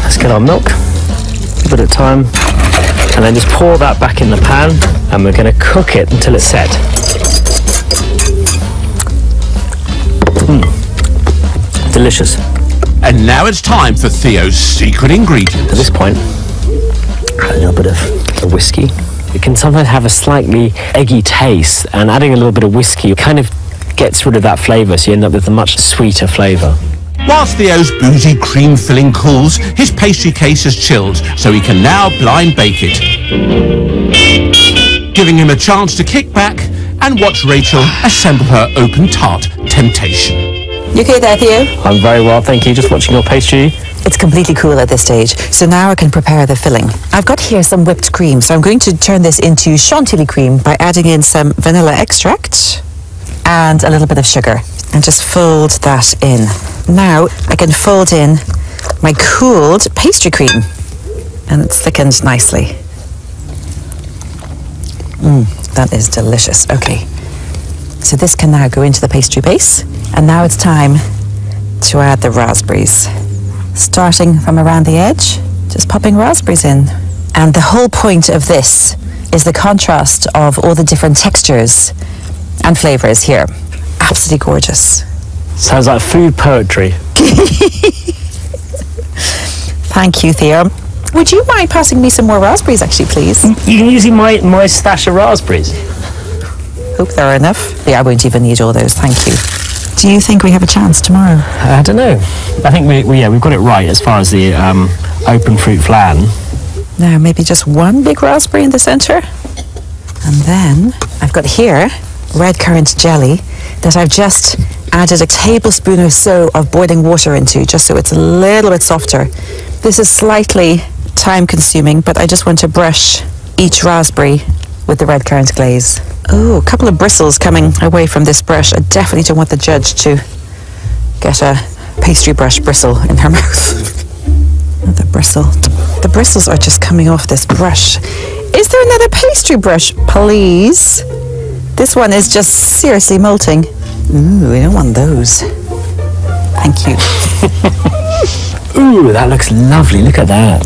let's get our milk, a bit of time, and then just pour that back in the pan, and we're going to cook it until it's set. Delicious. And now it's time for Theo's secret ingredient. At this point, add a little bit of whiskey. It can sometimes have a slightly eggy taste, and adding a little bit of whiskey kind of gets rid of that flavour, so you end up with a much sweeter flavour. Whilst Theo's boozy cream filling cools, his pastry case has chilled, so he can now blind bake it, giving him a chance to kick back and watch Rachel assemble her open tart temptation. You okay there, Theo? I'm very well, thank you. Just watching your pastry. It's completely cool at this stage, so now I can prepare the filling. I've got here some whipped cream, so I'm going to turn this into chantilly cream by adding in some vanilla extract and a little bit of sugar, and just fold that in. Now I can fold in my cooled pastry cream, and it's thickened nicely. That is delicious. Okay, so this can now go into the pastry base, and now it's time to add the raspberries. Starting from around the edge, just popping raspberries in. And the whole point of this is the contrast of all the different textures and flavours here. Absolutely gorgeous. Sounds like food poetry. Thank you, Theo. Would you mind passing me some more raspberries, actually, please? You can use my stash of raspberries. Hope there are enough. Yeah, I won't even need all those, thank you. Do you think we have a chance tomorrow? I don't know. I think we've got it right as far as the open fruit flan. Now, maybe just one big raspberry in the centre. And then I've got here red currant jelly that I've just added a tablespoon or so of boiling water into, just so it's a little bit softer. This is slightly time consuming, but I just want to brush each raspberry with the red currant glaze. Oh, a couple of bristles coming away from this brush. I definitely don't want the judge to get a pastry brush bristle in her mouth. Another bristle. The bristles are just coming off this brush. Is there another pastry brush, please? This one is just seriously molting. Ooh, we don't want those. Thank you. Ooh, that looks lovely. Look at that.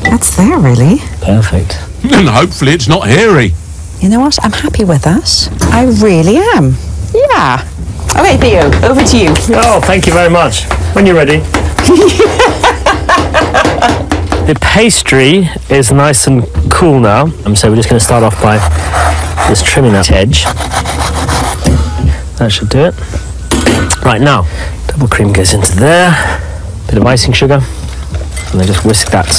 That's there, really. Perfect. And hopefully it's not hairy. You know what? I'm happy with that. I really am. Yeah. Okay, Theo, over to you. Oh, thank you very much. When you're ready. The pastry is nice and cool now, so we're just going to start off by just trimming that edge. That should do it. Right, now, double cream goes into there, bit of icing sugar, and then just whisk that.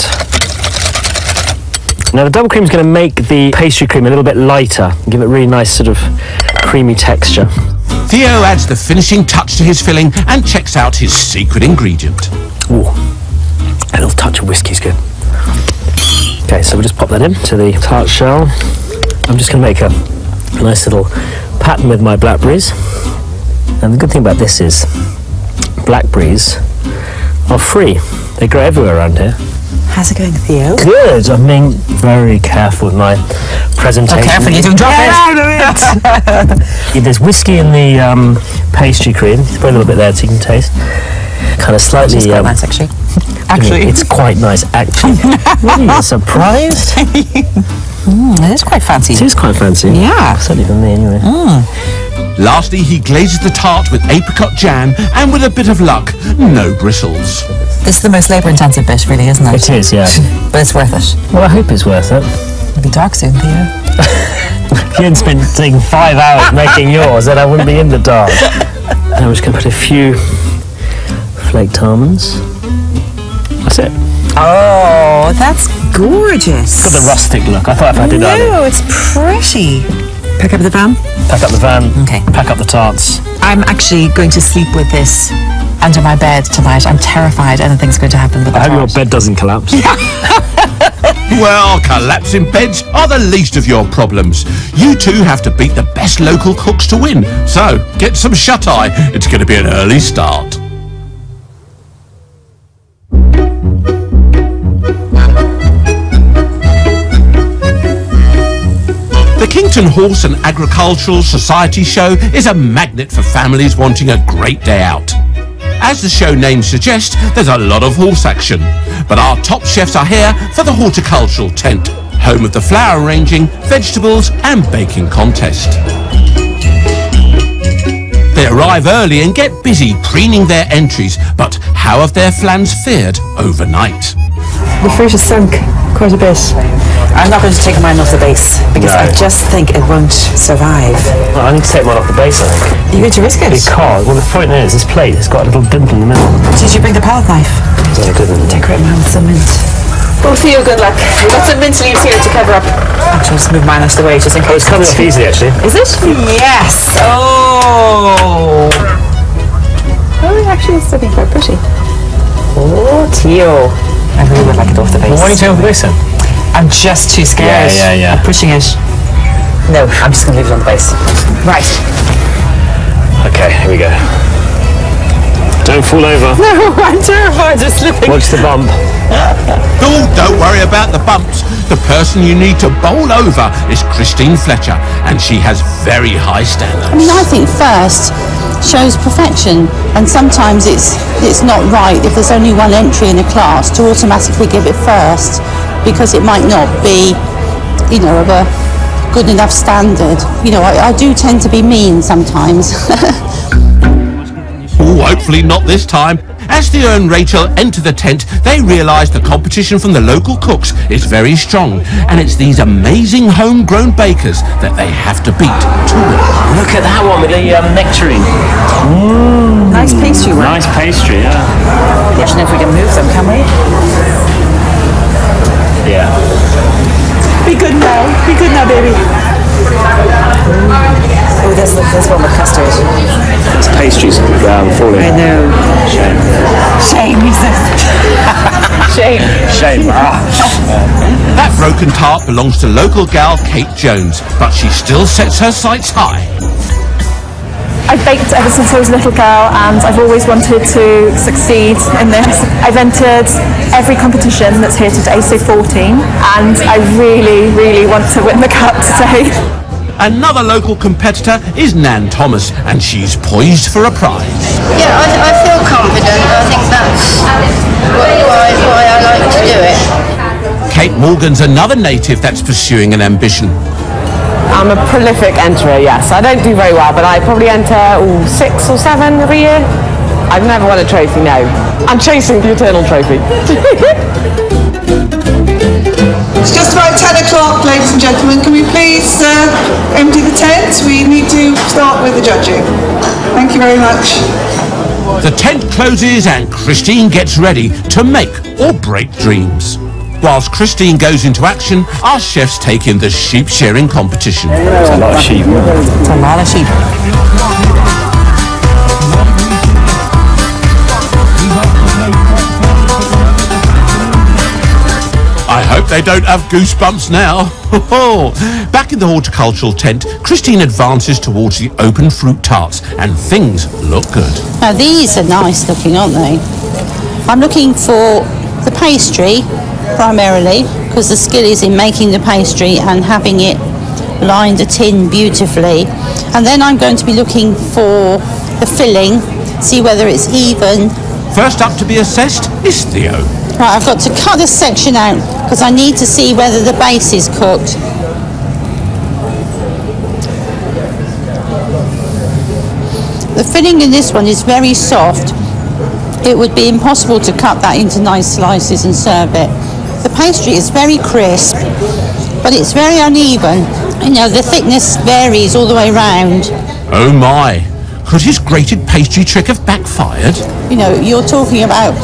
Now the double cream is going to make the pastry cream a little bit lighter, and give it a really nice sort of creamy texture. Theo adds the finishing touch to his filling and checks out his secret ingredient. Ooh, a little touch of whiskey is good. Okay, so we'll just pop that into the tart shell. I'm just going to make a nice little pattern with my blackberries. And the good thing about this is blackberries are free. They grow everywhere around here. How's it going, Theo? Good. I'm being very careful with my presentation. Oh, careful, you don't drop it. There's whiskey in the pastry cream. Put a little bit there so you can taste. Kind of slightly. It's quite nice, actually. It's quite nice, actually. Really, you're surprised? It is quite fancy. It is quite fancy. Yeah. Certainly for me, anyway. Lastly, he glazes the tart with apricot jam, and with a bit of luck, no bristles. This is the most labour-intensive bit, really, isn't it? It is, yeah. But it's worth it. Well, I hope it's worth it. It'll be dark soon, Theo. If you hadn't spent 5 hours making yours, then I wouldn't be in the dark. And I'm just going to put a few flaked almonds. That's it. Oh, that's gorgeous. Got the rustic look. I thought if I did that. No, it's pretty. Pack up the van? Pack up the van. Okay. Pack up the tarts. I'm actually going to sleep with this under my bed tonight. I'm terrified anything's going to happen with the I hope your tart. bed doesn't collapse. Well, collapsing beds are the least of your problems. You two have to beat the best local cooks to win. So, get some shut-eye. It's going to be an early start. The Kington Horse and Agricultural Society show is a magnet for families wanting a great day out. As the show name suggests, there's a lot of horse action. But our top chefs are here for the horticultural tent, home of the flower arranging, vegetables and baking contest. They arrive early and get busy preening their entries, but how have their flans fared overnight? The fruit is sunk quite a bit. I'm not going to take mine off the base because I just think it won't survive. Well, I need to take mine off the base, I think. You're going to risk it? Because, well, the point is, this plate has got a little dimple in the middle. Did you bring the palette knife? Yeah, good one. Decorate mine with some mint. Oh, Theo, good luck. We've got some mint leaves here to cover up. Actually, I'll just move mine out of the way just in case. It's coming off easily, actually. Is it? Yes! Oh! Oh, it actually is sitting quite pretty. Oh, Theo. I really would like it off the base. Well, why don't you take it off the base then? I'm just too scared. Yeah. I'm pushing it. No, I'm just going to leave it on the base. Right. Okay, here we go. Don't fall over. No, I'm terrified of slipping. Watch the bump. Oh, don't worry about the bumps. The person you need to bowl over is Christine Fletcher, and she has very high standards. I mean, I think first shows perfection, and sometimes it's not right if there's only one entry in a class to automatically give it first, because it might not be, you know, of a good enough standard. You know, I do tend to be mean sometimes. Oh, hopefully not this time. As Theo and Rachel enter the tent, they realise the competition from the local cooks is very strong, and it's these amazing homegrown bakers that they have to beat to win. Look at that one with the nectarine. Nice pastry work. Nice pastry, yeah. Watching if we can move them, can we? Yeah. Be good now, baby. Oh, there's one with custard. This pastry's falling. I know. Shame. Shame, he says. Shame. Shame. That broken tart belongs to local gal Kate Jones, but she still sets her sights high. I've baked ever since I was a little girl, and I've always wanted to succeed in this. I've entered every competition that's here today, so 14, and I really, really want to win the cup today. Another local competitor is Nan Thomas, and she's poised for a prize. Yeah, I feel confident. I think that's why I like to do it. Kate Morgan's another native that's pursuing an ambition. I'm a prolific enterer, yes. I don't do very well, but I probably enter 6 or 7 every year. I've never won a trophy, no. I'm chasing the eternal trophy. It's just about 10 o'clock, ladies and gentlemen. Can we please empty the tent? We need to start with the judging. Thank you very much. The tent closes and Christine gets ready to make or break dreams. Whilst Christine goes into action, our chefs take in the sheep shearing competition. It's a lot of sheep. It's a lot of sheep. I hope they don't have goosebumps now. Back in the horticultural tent, Christine advances towards the open fruit tarts, and things look good. Now these are nice looking, aren't they? I'm looking for the pastry primarily, because the skill is in making the pastry and having it lined a tin beautifully. And then I'm going to be looking for the filling, see whether it's even. First up to be assessed is Theo. Right, I've got to cut this section out because I need to see whether the base is cooked. The filling in this one is very soft. It would be impossible to cut that into nice slices and serve it. The pastry is very crisp, but it's very uneven. You know, the thickness varies all the way around. Oh my, could his grated pastry trick have backfired? You know, you're talking about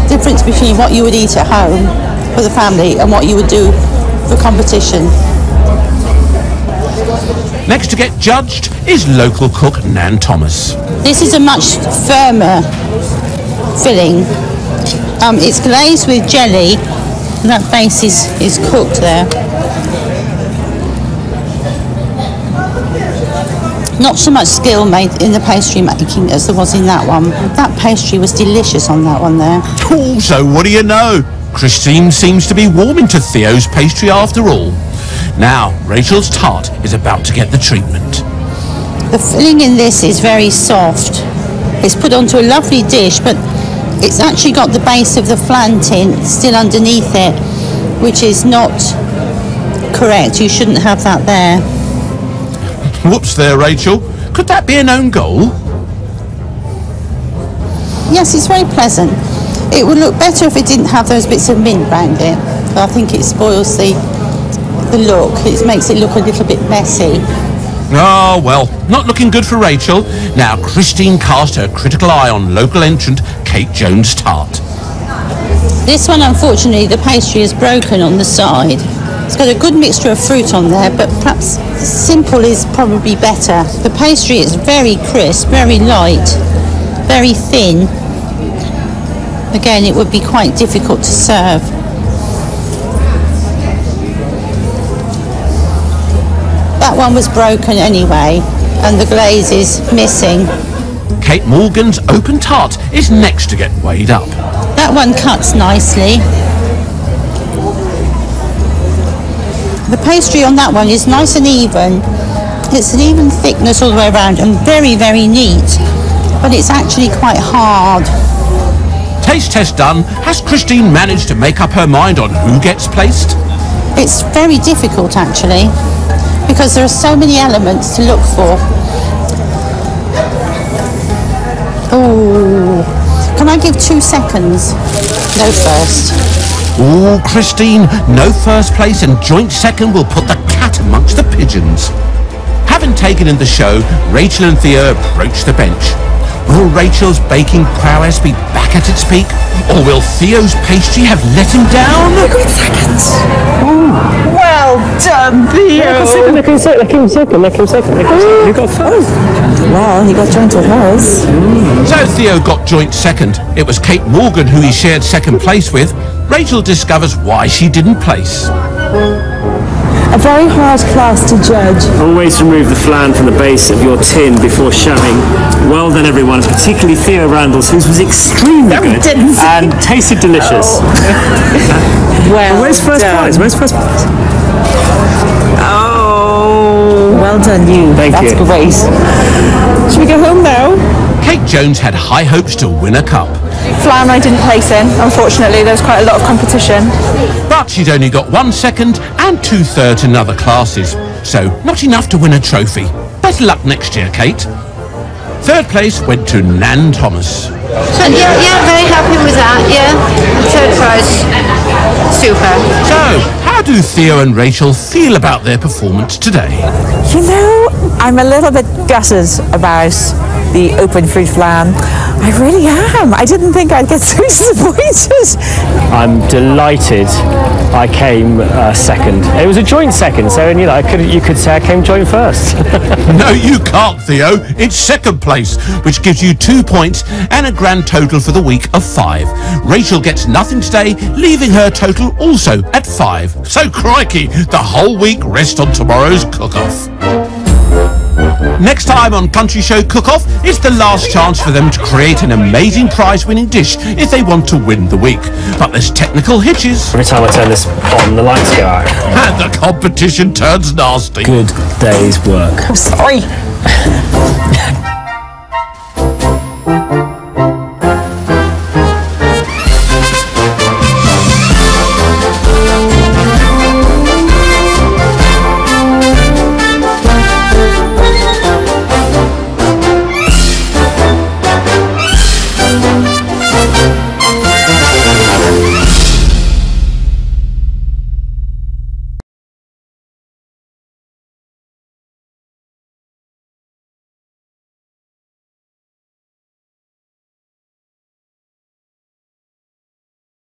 the difference between what you would eat at home for the family and what you would do for competition. Next to get judged is local cook Nan Thomas. This is a much firmer filling. It's glazed with jelly, and that base is cooked there. Not so much skill made in the pastry making as there was in that one. That pastry was delicious on that one there. Oh, so what do you know? Christine seems to be warming to Theo's pastry after all. Now, Rachel's tart is about to get the treatment. The filling in this is very soft, It's put onto a lovely dish, but it's actually got the base of the flan tin still underneath it, which is not correct. You shouldn't have that there. Whoops there, Rachel. Could that be an own goal? Yes, it's very pleasant. It would look better if it didn't have those bits of mint around it. I think it spoils the look. It makes it look a little bit messy. Oh, well, not looking good for Rachel. Now, Christine cast her critical eye on local entrant Kate Jones' tart. This one, unfortunately, the pastry is broken on the side. It's got a good mixture of fruit on there, but perhaps simple is probably better. The pastry is very crisp, very light, very thin. Again, it would be quite difficult to serve. That one was broken anyway, and the glaze is missing. Kate Morgan's open tart is next to get weighed up. That one cuts nicely. The pastry on that one is nice and even. It's an even thickness all the way around and very, very neat, but it's actually quite hard. Taste test done. Has Christine managed to make up her mind on who gets placed? It's very difficult actually, because there are so many elements to look for. Oh, can I give 2 seconds? No first. Oh, Christine, no first place and joint second will put the cat amongst the pigeons. Having taken in the show, Rachel and Theo approach the bench. Will Rachel's baking prowess be back at its peak? Or will Theo's pastry have let him down? I got seconds. Well done, Theo. They came second. You got first. Well, he got joint with hers. So Theo got joint second. It was Kate Morgan who he shared second place with. Rachel discovers why she didn't place. A very hard class to judge. Always remove the flan from the base of your tin before shoving. Well done, everyone, particularly Theo Randall's, whose was extremely good and tasted delicious. Well Where's first prize? Oh, well done you. Thank you. Great. Should we go home now? Kate Jones had high hopes to win a cup. Flan I didn't place in, unfortunately. There was quite a lot of competition. But she'd only got 1 second and 2/3 in other classes. So not enough to win a trophy. Better luck next year, Kate. Third place went to Nan Thomas. So yeah, very happy with that, yeah. Third prize, super. So, how do Theo and Rachel feel about their performance today? You know, I'm a little bit gutted about the open fruit flan. I really am. I didn't think I'd get so disappointed. I'm delighted I came second. It was a joint second, so you could say I came joint first. No, you can't, Theo. It's second place, which gives you 2 points and a grand total for the week of 5. Rachel gets nothing today, leaving her total also at 5. So crikey, the whole week rests on tomorrow's cook-off. Next time on Country Show Cook-Off, it's the last chance for them to create an amazing prize-winning dish if they want to win the week. But there's technical hitches. Every time I turn this on, the lights go out. And the competition turns nasty. Good day's work. I'm sorry.